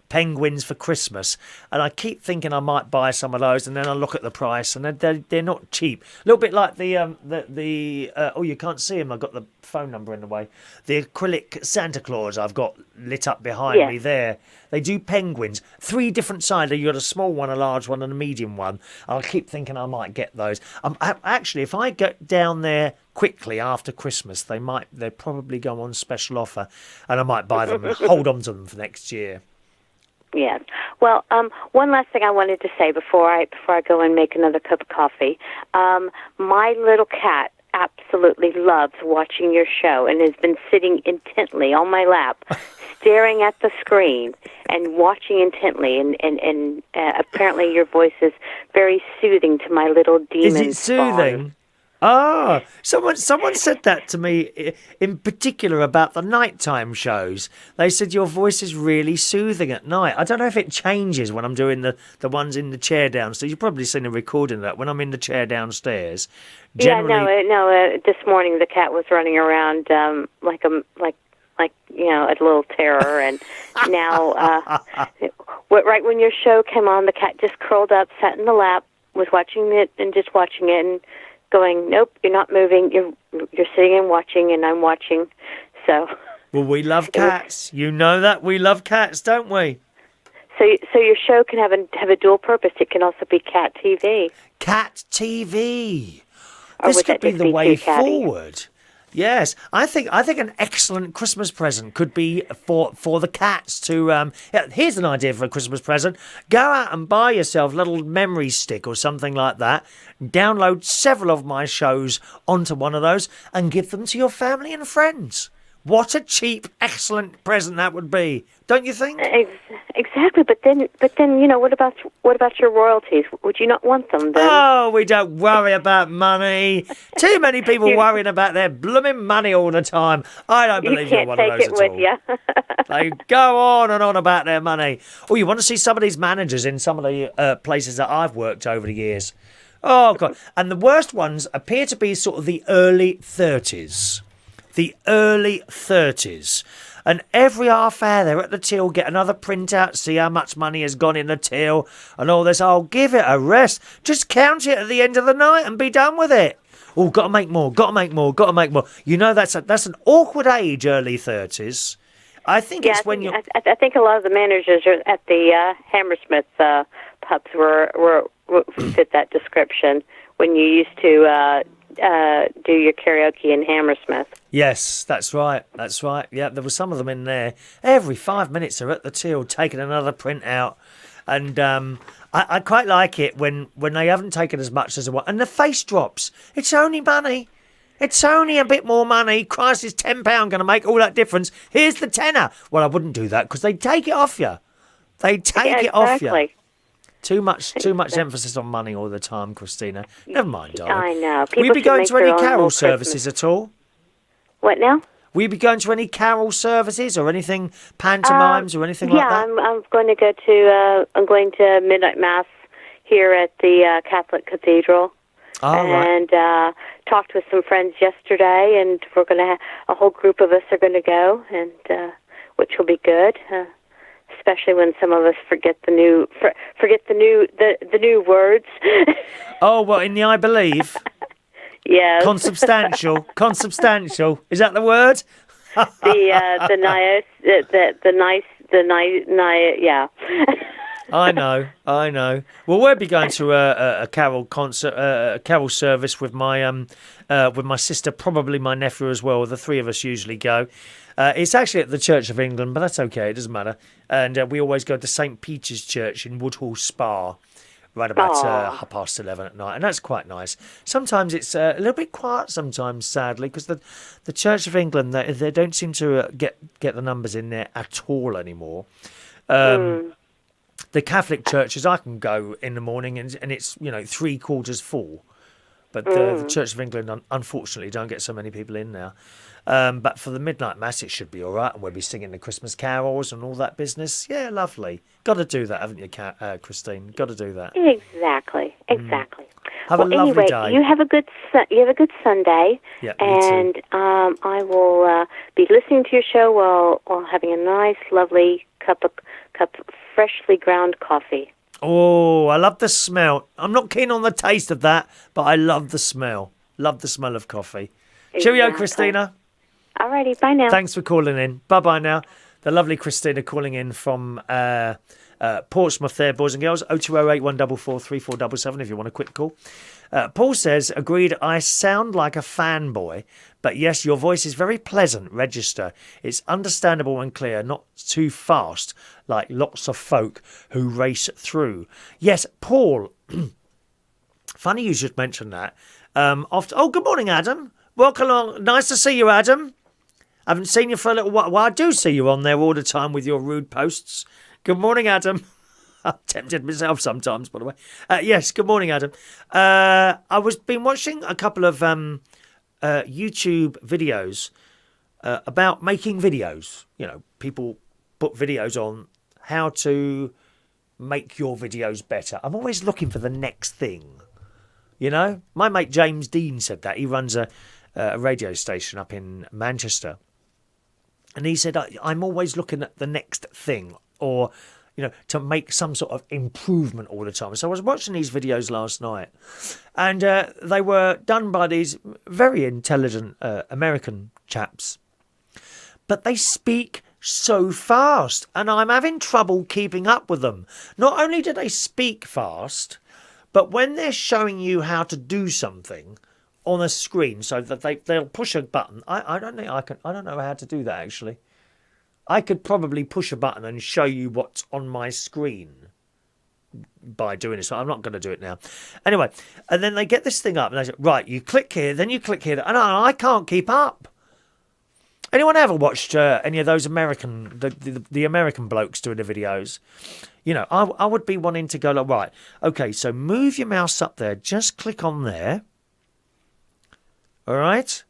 S1: penguins for Christmas, and I keep thinking I might buy some of those, and then I look at the price, and they're not cheap. A little bit like the oh, you can't see him. I've got the phone number in the way. The acrylic Santa Claus I've got lit up behind me there. They do penguins, 3 different sizes. You got a small one, a large one, and a medium one. I keep thinking I might get those. Actually, if I get down there quickly after Christmas, they probably go on special offer, and I might buy them and hold on to them for next year.
S2: Yes. Well, one last thing I wanted to say before I go and make another cup of coffee. My little cat absolutely loves watching your show and has been sitting intently on my lap, staring at the screen and watching intently. And apparently your voice is very soothing to my little demon.
S1: Is it soothing?
S2: Spawn.
S1: Ah, someone said that to me in particular about the nighttime shows. They said your voice is really soothing at night. I don't know if it changes when I'm doing the ones in the chair downstairs. You've probably seen a recording of that when I'm in the chair downstairs. Generally...
S2: No. This morning the cat was running around like a little terror, and now right when your show came on, the cat just curled up, sat in the lap, was watching it and just watching it, and going, nope, you're not moving. You're sitting and watching, and I'm watching. So.
S1: Well, we love cats. You know that we love cats, don't we?
S2: So your show can have a dual purpose. It can also be cat TV.
S1: Cat TV.
S2: Or
S1: This
S2: would
S1: could
S2: that
S1: be
S2: just
S1: the
S2: be
S1: way
S2: too catty?
S1: forward. Yes, I think an excellent Christmas present could be for the cats to. Here's an idea for a Christmas present: go out and buy yourself a little memory stick or something like that. Download several of my shows onto one of those and give them to your family and friends. What a cheap, excellent present that would be, don't you think?
S2: Exactly, but then what about your royalties? Would you not want them then?
S1: Oh, we don't worry about money. Too many people worrying about their blooming money all the time. I don't believe you're one of those at all.
S2: You can't take it with you.
S1: They go on and on about their money. Oh, you want to see some of these managers in some of the places that I've worked over the years? Oh, God. And the worst ones appear to be sort of the early 30s. The early 30s. And every half hour they're at the till, get another printout, see how much money has gone in the till, and all this. Oh, give it a rest. Just count it at the end of the night and be done with it. Oh, got to make more, got to make more, got to make more. You know, that's an awkward age, early 30s. I think it's when you.
S2: I think a lot of the managers are at the Hammersmith pubs were fit that description when you used to do your karaoke in Hammersmith.
S1: Yes, that's right. That's right. Yeah, there were some of them in there. Every 5 minutes they're at the till taking another print out. And I quite like it when they haven't taken as much as they want. And the face drops. It's only money. It's only a bit more money. Christ, is £10 going to make all that difference? Here's the tenner. Well, I wouldn't do that because they take it off you. They take it off you. Too much emphasis on money all the time, Christina. Never mind, darling.
S2: I know.
S1: Will you be going to any carol services at all?
S2: What now?
S1: Will you be going to any carol services or anything, pantomimes or anything like that?
S2: Yeah, I'm going to go to midnight mass here at the Catholic Cathedral.
S1: Oh,
S2: and talked with some friends yesterday, and we're going to have a whole group of us are going to go, and which will be good. Especially when some of us forget the new words. Oh, well,
S1: in the I believe.
S2: Yes.
S1: Consubstantial. Is that the word?
S2: Yeah.
S1: I know. Well, we'll be going to a carol concert, a carol service with my sister, probably my nephew as well. The three of us usually go. It's actually at the Church of England, but that's okay. It doesn't matter. And we always go to St. Peter's Church in Woodhall Spa, right about 11:30 at night, and that's quite nice. Sometimes it's a little bit quiet. Sometimes, sadly, because the Church of England they don't seem to get the numbers in there at all anymore. The Catholic churches, I can go in the morning and it's 3/4 full, but the Church of England unfortunately don't get so many people in now. But for the midnight mass, it should be all right, and we'll be singing the Christmas carols and all that business. Yeah, lovely. Got to do that, haven't you, Christine? Got to do that.
S2: Exactly.
S1: Have a lovely day.
S2: You have a good Sunday.
S1: Yeah,
S2: and
S1: me too.
S2: I will be listening to your show while having a nice, lovely cup of freshly ground coffee.
S1: Oh, I love the smell. I'm not keen on the taste of that, but I love the smell. Love the smell of coffee.
S2: Exactly.
S1: Cheerio, Christina.
S2: Alrighty, bye now.
S1: Thanks for calling in. Bye-bye now. The lovely Christina calling in from Portsmouth there, boys and girls. 0208 144 3477 if you want a quick call. Paul says, agreed, I sound like a fanboy, but yes, your voice is very pleasant. Register. It's understandable and clear, not too fast, like lots of folk who race through. Yes, Paul. Funny you should mention that. Good morning, Adam. Welcome along. Nice to see you, Adam. I haven't seen you for a little while. Well, I do see you on there all the time with your rude posts. Good morning, Adam. I'm tempted myself sometimes, by the way. Yes, good morning, Adam. I was been watching a couple of YouTube videos about making videos. People put videos on how to make your videos better. I'm always looking for the next thing. My mate James Dean said that. He runs a radio station up in Manchester. And he said, I'm always looking at the next thing, or, to make some sort of improvement all the time. So I was watching these videos last night, and they were done by these very intelligent American chaps, but they speak so fast, and I'm having trouble keeping up with them. Not only do they speak fast, but when they're showing you how to do something on a screen, so that they'll push a button. I don't think I can. I don't know how to do that actually. I could probably push a button and show you what's on my screen by doing this. I'm not going to do it now. Anyway, and then they get this thing up and they say, right, you click here, then you click here, and I can't keep up. Anyone ever watched any of those the American blokes doing the videos? I would be wanting to go like, right, okay, so move your mouse up there, just click on there. All right?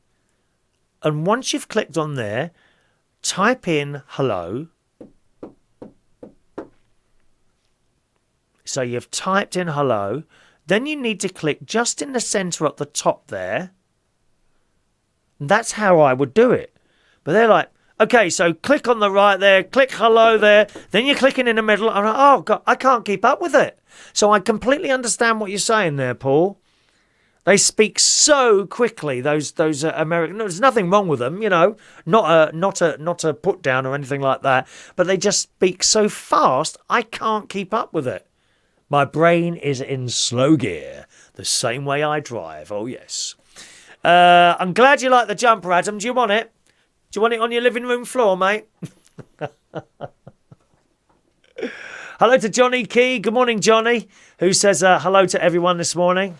S1: And once you've clicked on there, type in hello. So you've typed in hello. Then you need to click just in the centre at the top there. And that's how I would do it. But they're like, okay, so click on the right there, click hello there. Then you're clicking in the middle. I'm like, oh, God, I can't keep up with it. So I completely understand what you're saying there, Paul. They speak so quickly. Those American. There's nothing wrong with them, Not a put down or anything like that. But they just speak so fast. I can't keep up with it. My brain is in slow gear, the same way I drive. Oh yes. I'm glad you like the jumper, Adam. Do you want it? Do you want it on your living room floor, mate? Hello to Johnny Key. Good morning, Johnny. Who says hello to everyone this morning?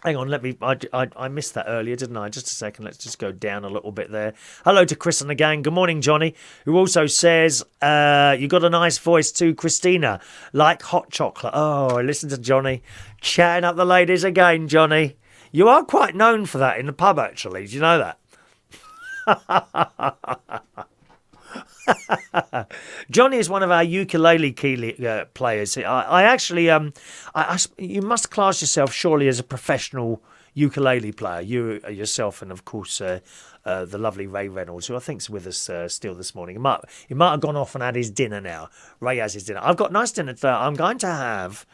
S1: Hang on, I missed that earlier, didn't I? Just a second, let's just go down a little bit there. Hello to Chris and the gang. Good morning, Johnny, who also says, you got a nice voice too, Christina, like hot chocolate. Oh, listen to Johnny. Chatting up the ladies again, Johnny. You are quite known for that in the pub, actually. Do you know that? Johnny is one of our ukulele players. I actually, you must class yourself surely as a professional ukulele player. You yourself, and of course the lovely Ray Reynolds, who I think's with us still this morning. He might have gone off and had his dinner now. Ray has his dinner. I've got nice dinner today. I'm going to have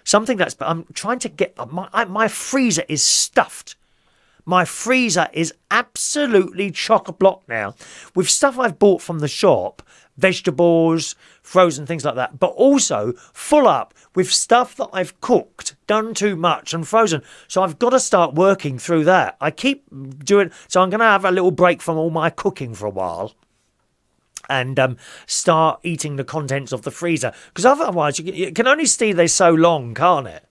S1: something I'm trying to get. My freezer is stuffed. My freezer is absolutely chock-a-block now with stuff I've bought from the shop, vegetables, frozen things like that, but also full up with stuff that I've cooked, done too much and frozen. So I've got to start working through that. I keep doing, so I'm going to have a little break from all my cooking for a while and start eating the contents of the freezer, because otherwise you can only stay there so long, can't it?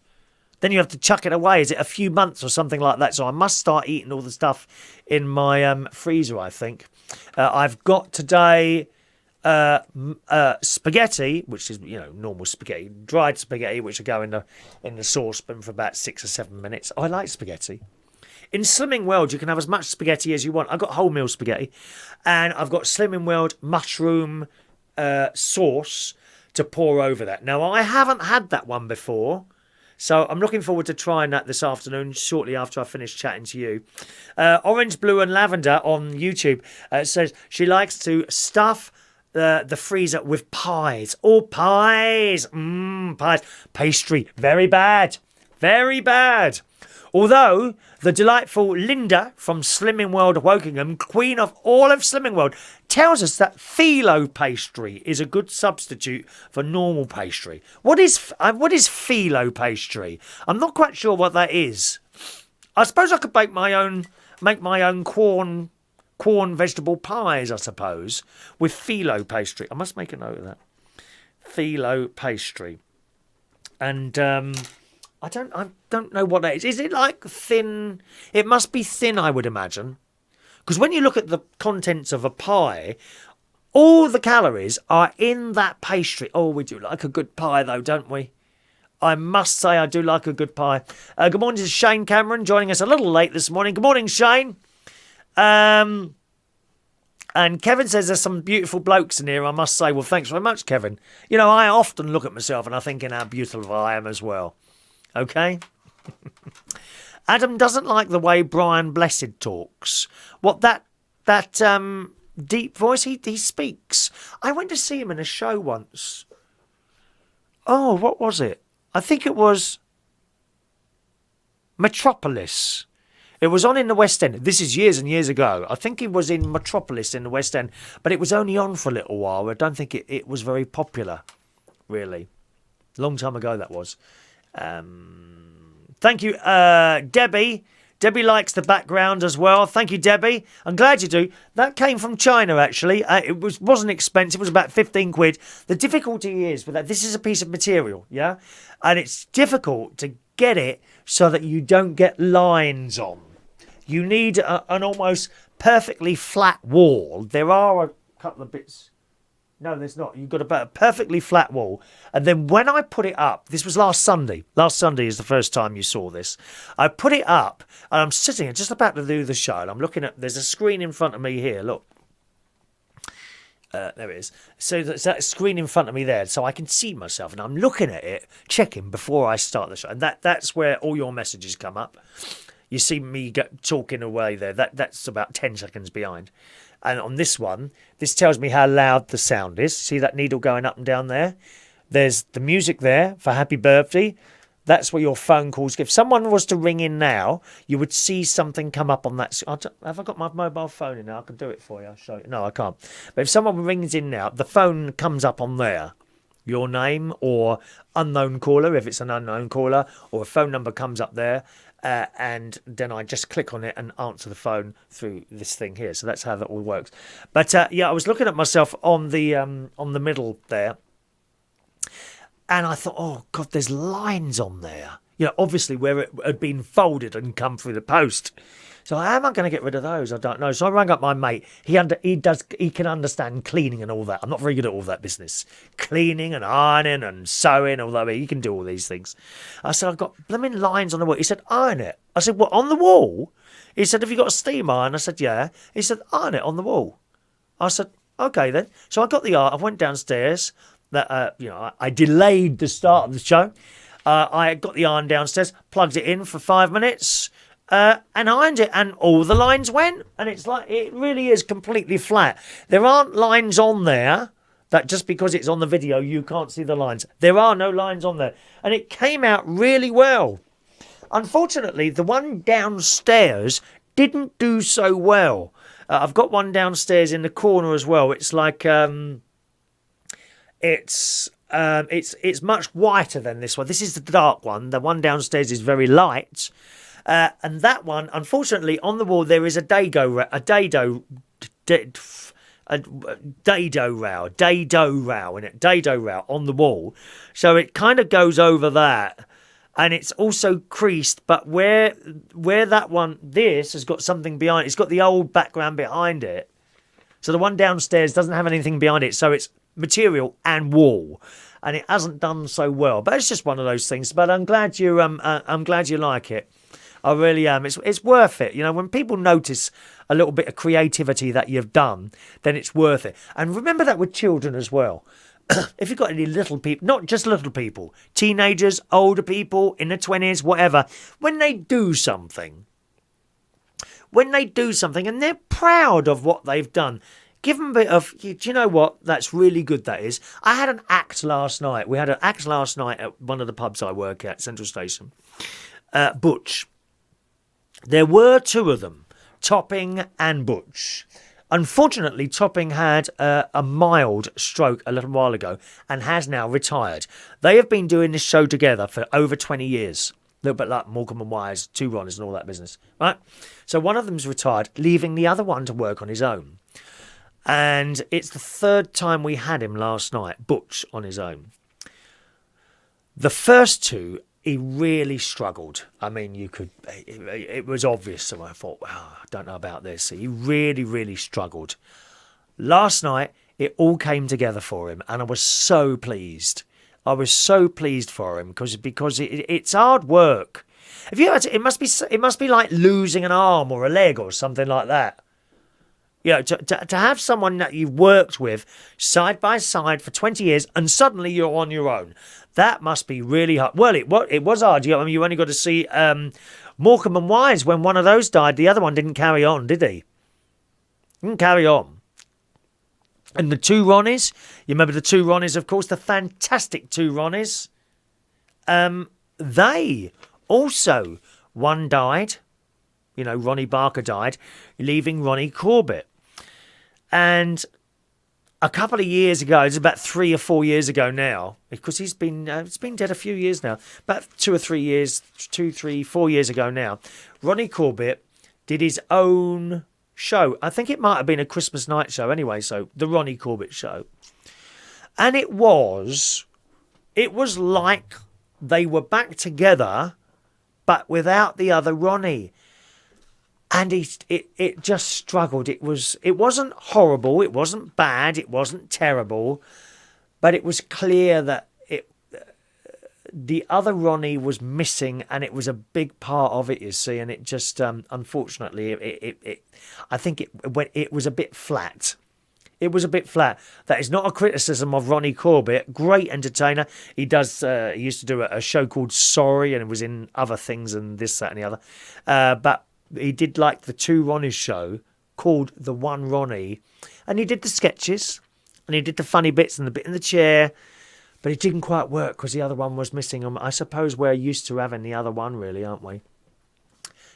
S1: Then you have to chuck it away. Is it a few months or something like that? So I must start eating all the stuff in my freezer, I think. I've got today spaghetti, which is, normal spaghetti, dried spaghetti, which will go in the saucepan for about 6 or 7 minutes. I like spaghetti. In Slimming World, you can have as much spaghetti as you want. I've got wholemeal spaghetti, and I've got Slimming World mushroom sauce to pour over that. Now, I haven't had that one before, so I'm looking forward to trying that this afternoon, shortly after I finish chatting to you. Orange, Blue and Lavender on YouTube says she likes to stuff the freezer with pies. Oh, pies. Pies. Pastry. Very bad. Very bad. Although the delightful Linda from Slimming World Wokingham, queen of all of Slimming World, tells us that Filo pastry is a good substitute for normal pastry. What is Filo pastry? I'm not quite sure what that is. I suppose I could make my own corn vegetable pies, I suppose, with Filo pastry. I must make a note of that. Filo pastry. And I don't know what that is. Is it like thin? It must be thin, I would imagine. Because when you look at the contents of a pie, all the calories are in that pastry. Oh, we do like a good pie, though, don't we? I must say I do like a good pie. Good morning to Shane Cameron, joining us a little late this morning. Good morning, Shane. And Kevin says there's some beautiful blokes in here, I must say. Well, thanks very much, Kevin. I often look at myself and I think how beautiful I am as well. Okay? Adam doesn't like the way Brian Blessed talks. What, that deep voice he speaks. I went to see him in a show once. Oh, what was it? I think it was Metropolis. It was on in the West End. This is years and years ago. I think it was in Metropolis in the West End, but it was only on for a little while. I don't think it was very popular, really. Long time ago that was. Thank you, Debbie. Debbie likes the background as well. Thank you, Debbie. I'm glad you do. That came from China, actually. It wasn't expensive. It was about 15 quid. The difficulty is with that, this is a piece of material, yeah? And it's difficult to get it so that you don't get lines on. You need an almost perfectly flat wall. There are a couple of bits. No, there's not. You've got a perfectly flat wall. And then when I put it up, this was last Sunday. Last Sunday is the first time you saw this. I put it up and I'm sitting here just about to do the show. And I'm looking at, there's a screen in front of me here. Look. There it is. So there's that screen in front of me there. So I can see myself and I'm looking at it, checking before I start the show. And that's where all your messages come up. You see me talking away there. That's about 10 seconds behind. And on this one, this tells me how loud the sound is. See that needle going up and down there? There's the music there for happy birthday. That's where your phone calls. If someone was to ring in now, you would see something come up on that. Have I got my mobile phone in now? I can do it for you. I'll show you. No, I can't. But if someone rings in now, the phone comes up on there. Your name or unknown caller, if it's an unknown caller, or a phone number comes up there. And then I just click on it and answer the phone through this thing here. So that's how that all works. But I was looking at myself on the middle there, and I thought, oh God, there's lines on there. Obviously where it had been folded and come through the post. So how am I going to get rid of those? I don't know. So I rang up my mate. He can understand cleaning and all that. I'm not very good at all that business. Cleaning and ironing and sewing, although he can do all these things. I said, I've got blooming lines on the wall. He said, iron it. I said, what, on the wall? He said, have you got a steam iron? I said, yeah. He said, iron it on the wall. I said, okay then. So I got the iron. I went downstairs. I delayed the start of the show. I got the iron downstairs, plugged it in for 5 minutes. And ironed it, and all the lines went, and it's like, it really is completely flat. There aren't lines on there that just because it's on the video you can't see the lines. There are no lines on there, and it came out really well. Unfortunately, the one downstairs didn't do so well. I've got one downstairs in the corner as well. It's like it's much whiter than this one. This is the dark one. The one downstairs is very light. And that one, unfortunately, on the wall there is a dado row on the wall, so it kind of goes over that, and it's also creased. But where that one, this has got something behind it. It's got the old background behind it, so the one downstairs doesn't have anything behind it. So it's material and wall, and it hasn't done so well. But it's just one of those things. But I'm glad you like it. I really am. It's worth it. When people notice a little bit of creativity that you've done, then it's worth it. And remember that with children as well. If you've got any little people, not just little people, teenagers, older people, in their 20s, whatever, when they do something and they're proud of what they've done, give them a bit of, do you know what? That's really good, that is. I had an act last night. We had an act last night at one of the pubs I work at, Central Station. Butch. There were two of them, Topping and Butch. Unfortunately, Topping had a mild stroke a little while ago and has now retired. They have been doing this show together for over 20 years. A little bit like Morecambe and Wise, Two Ronnies and all that business, right? So one of them's retired, leaving the other one to work on his own. And it's the third time we had him last night, Butch on his own. The first two, he really struggled. I mean, it was obvious. So I thought, wow, I don't know about this. He really, really struggled. Last night, it all came together for him, and I was so pleased. I was so pleased for him because it's hard work. If you had to, it must be like losing an arm or a leg or something like that. To have someone that you've worked with side by side for 20 years and suddenly you're on your own, that must be really hard. Well, it was hard. You only got to see Morecambe and Wise. When one of those died, the other one didn't carry on, did he? Didn't carry on. And the two Ronnies, you remember the two Ronnies, of course, the fantastic two Ronnies. They also, one died, Ronnie Barker died, leaving Ronnie Corbett. And a couple of years ago, it's about 3 or 4 years ago now, because it's been dead a few years now, about 2 or 3 years, 2, 3, 4 years ago now, Ronnie Corbett did his own show. I think it might have been a Christmas night show anyway, so the Ronnie Corbett show. And it was like they were back together, but without the other Ronnie. And it just struggled. It wasn't horrible, it wasn't bad, it wasn't terrible, but it was clear that the other Ronnie was missing, and it was a big part of it, you see. And it just unfortunately, I think it was a bit flat. It was a bit flat. That is not a criticism of Ronnie Corbett. Great entertainer. He used to do a show called Sorry, and it was in other things and this, that, and the other. But he did like the two Ronnies show called The One Ronnie, and he did the sketches, and he did the funny bits and the bit in the chair, but it didn't quite work because the other one was missing. I suppose we're used to having the other one, really, aren't we?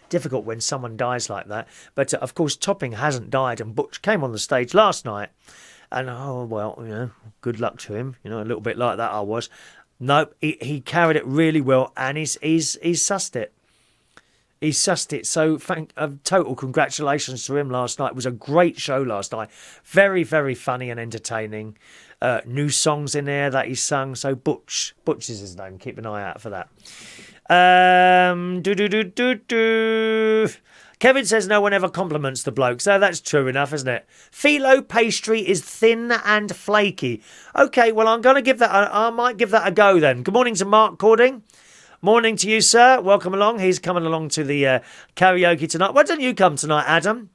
S1: Difficult when someone dies like that. But of course, Topping hasn't died, and Butch came on the stage last night, and good luck to him. A little bit like that I was. No, he carried it really well, and he's sussed it. He sussed it. So total congratulations to him last night. It was a great show last night. Very, very funny and entertaining. New songs in there that he sung. So Butch is his name. Keep an eye out for that. Kevin says no one ever compliments the bloke. So that's true enough, isn't it? Filo pastry is thin and flaky. Okay, well, I'm going to give that. I might give that a go then. Good morning to Mark Cording. Morning to you, sir. Welcome along. He's coming along to the karaoke tonight. Why don't you come tonight, Adam?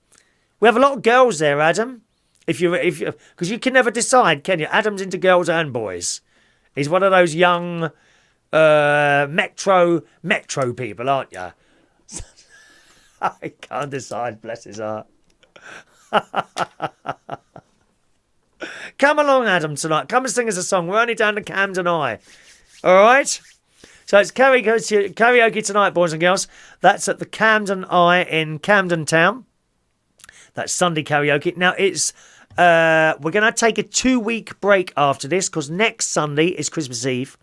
S1: We have a lot of girls there, Adam. If you, because you can never decide, can you? Adam's into girls and boys. He's one of those young metro people, aren't you? I can't decide. Bless his heart. Come along, Adam, tonight. Come and sing us a song. We're only down to Camden Eye. All right. So it's karaoke tonight, boys and girls. That's at the Camden Eye in Camden Town. That's Sunday Karaoke. Now, we're going to take a 2-week break after this, because next Sunday is Christmas Eve,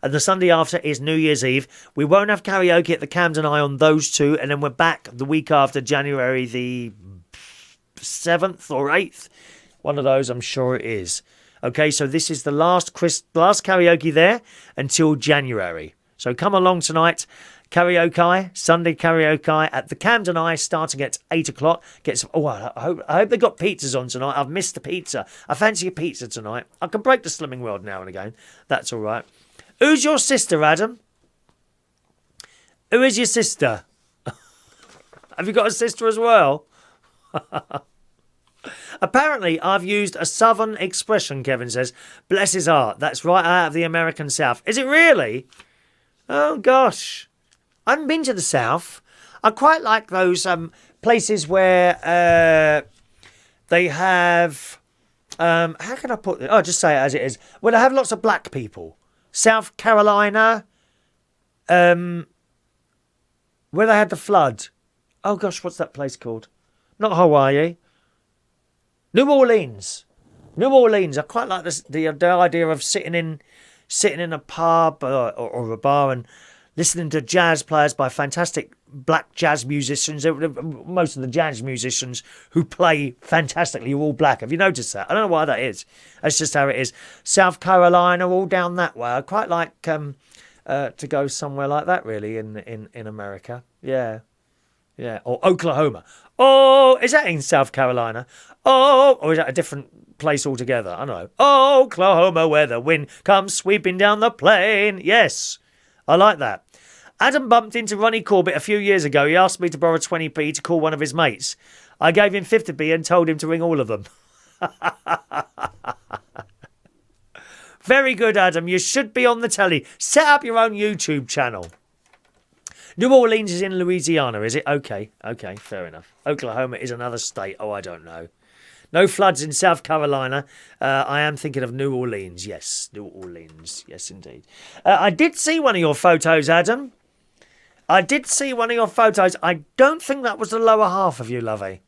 S1: and the Sunday after is New Year's Eve. We won't have karaoke at the Camden Eye on those two, and then we're back the week after, January the 7th or 8th. One of those, I'm sure it is. Okay, so this is the last karaoke there until January. So come along tonight, karaoke, Sunday karaoke at the Camden Eye, starting at 8 o'clock. I hope they got pizzas on tonight. I've missed the pizza. I fancy a pizza tonight. I can break the slimming world now and again. That's all right. Who's your sister, Adam? Who is your sister? Have you got a sister as well? Apparently, I've used a southern expression, Kevin says. Bless his heart. That's right out of the American South. Is it really? Oh, gosh. I haven't been to the South. I quite like those places where they have... how can I put it? Oh, just say it as it is. Well, they have lots of black people. South Carolina. Where they had the flood. Oh, gosh, what's that place called? Not Hawaii. New Orleans. New Orleans. I quite like the idea of sitting in a pub or a bar and listening to jazz players by fantastic black jazz musicians. Most of the jazz musicians who play fantastically are all black. Have you noticed that? I don't know why that is. That's just how it is. South Carolina, all down that way. I quite like to go somewhere like that, really, in America. Yeah. Yeah. Or Oklahoma. Oh, is that in South Carolina? Oh, or is that a different place altogether? I don't know. Oh, Oklahoma, where the wind comes sweeping down the plain. Yes, I like that. Adam bumped into Ronnie Corbett a few years ago. He asked me to borrow 20p to call one of his mates. I gave him 50p and told him to ring all of them. Very good, Adam. You should be on the telly. Set up your own YouTube channel. New Orleans is in Louisiana, is it? Okay, fair enough. Oklahoma is another state. Oh, I don't know. No floods in South Carolina. I am thinking of New Orleans. Yes, New Orleans. Yes, indeed. I did see one of your photos, Adam. I did see one of your photos. I don't think that was the lower half of you, lovey.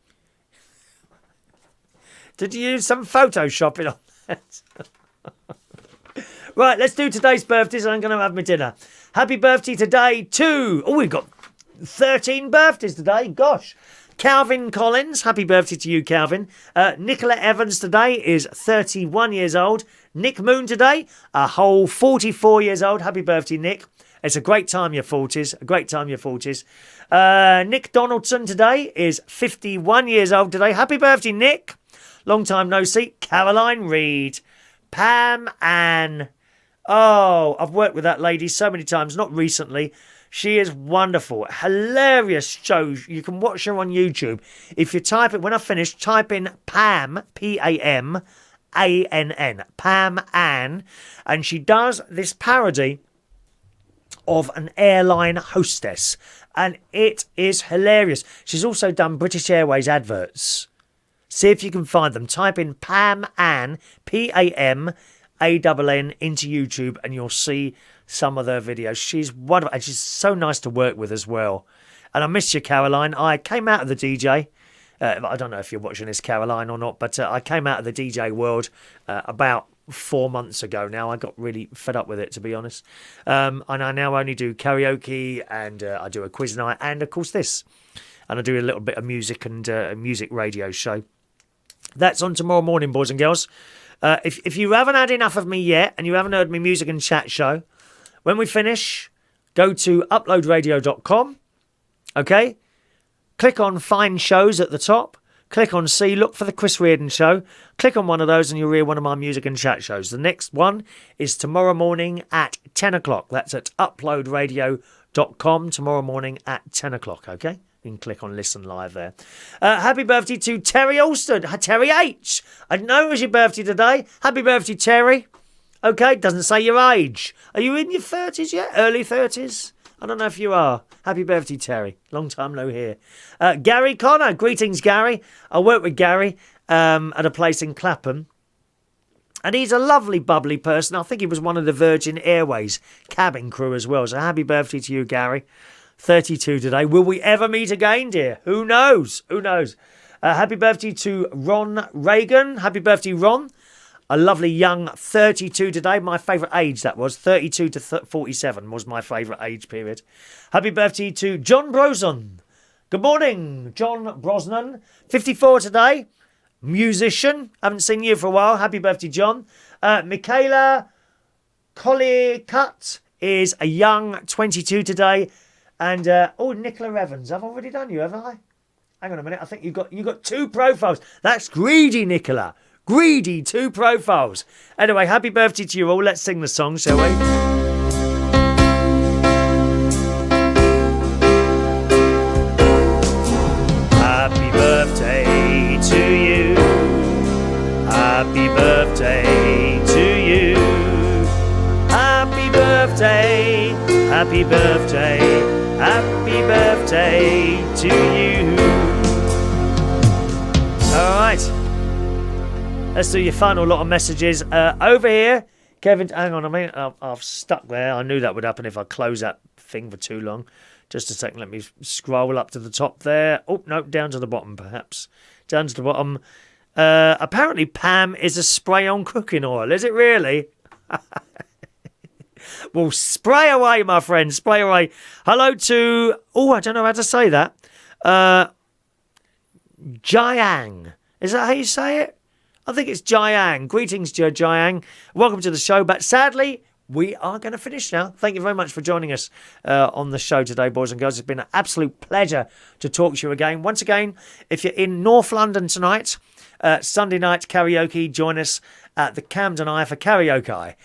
S1: Did you use some photoshopping on that? Right, let's do today's birthdays and I'm going to have my dinner. Happy birthday today to... Oh, we've got 13 birthdays today. Gosh. Calvin Collins. Happy birthday to you, Calvin. Nicola Evans today is 31 years old. Nick Moon today, a whole 44 years old. Happy birthday, Nick. It's a great time, your 40s. A great time, your 40s. Nick Donaldson today is 51 years old today. Happy birthday, Nick. Long time no see. Caroline Reed. Pam Ann. Oh, I've worked with that lady so many times, not recently. She is wonderful. Hilarious shows. You can watch her on YouTube. If you type it, when I finish, type in Pam, P-A-M, A-N-N, Pam Ann, and she does this parody of an airline hostess, and it is hilarious. She's also done British Airways adverts. See if you can find them. Type in Pam Ann, P-A-M, A-N-N into YouTube and you'll see some of their videos. She's wonderful and she's so nice to work with as well. And I missed you, Caroline. I came out of the DJ. I don't know if you're watching this, Caroline, or not, but I came out of the DJ world about 4 months ago now. I got really fed up with it, to be honest. And I now only do karaoke and I do a quiz night and, of course, this. And I do a little bit of music and a music radio show. That's on tomorrow morning, boys and girls. If you haven't had enough of me yet and you haven't heard me music and chat show, when we finish, go to uploadradio.com, okay? Click on Find Shows at the top. Click on See, look for the Chris Reardon Show. Click on one of those and you'll hear one of my music and chat shows. The next one is tomorrow morning at 10 o'clock. That's at uploadradio.com tomorrow morning at 10 o'clock, okay? You can click on Listen Live there. Happy birthday to Terry Alston. Terry H. I didn't know it was your birthday today. Happy birthday, Terry. Okay, doesn't say your age. Are you in your 30s yet? Early 30s? I don't know if you are. Happy birthday, Terry. Long time no hear. Garry Connor. Greetings, Garry. I work with Garry at a place in Clapham. And he's a lovely, bubbly person. I think he was one of the Virgin Airways cabin crew as well. So happy birthday to you, Garry. 32 today. Will we ever meet again, dear? Who knows? Who knows? Happy birthday to Ron Reagan. Happy birthday, Ron. A lovely young 32 today. My favourite age, that was. 32 to 47 was my favourite age period. Happy birthday to John Brosnan. Good morning, John Brosnan. 54 today. Musician. Haven't seen you for a while. Happy birthday, John. Mikayla Collicutt is a young 22 today. And, Nicola Evans. I've already done you, haven't I? Hang on a minute. I think you got two profiles. That's greedy, Nicola. Greedy, 2 profiles. Anyway, happy birthday to you all. Let's sing the song, shall we? Happy birthday to you. Happy birthday to you. Happy birthday. Happy birthday. Happy birthday to you. All right. Let's do your final lot of messages. Over here, Kevin, hang on a minute. I've stuck there. I knew that would happen if I close that thing for too long. Just a second. Let me scroll up to the top there. Oh, no, down to the bottom, perhaps. Down to the bottom. Apparently, Pam is a spray-on cooking oil. Is it really? Well, spray away, my friend. Spray away. Hello to... Oh, I don't know how to say that. Jiang. Is that how you say it? I think it's Jiang. Greetings, Jiang. Welcome to the show. But sadly, we are going to finish now. Thank you very much for joining us on the show today, boys and girls. It's been an absolute pleasure to talk to you again. Once again, if you're in North London tonight, Sunday night karaoke, join us at the Camden Eye for karaoke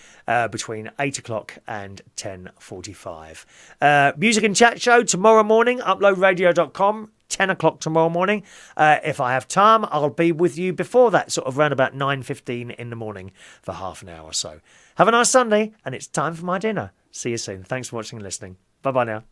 S1: between 8 o'clock and 10:45. Music and chat show tomorrow morning, uploadradio.com. 10 o'clock tomorrow morning. If I have time, I'll be with you before that, sort of around about 9:15 in the morning for half an hour or so. Have a nice Sunday, and it's time for my dinner. See you soon. Thanks for watching and listening. Bye-bye now.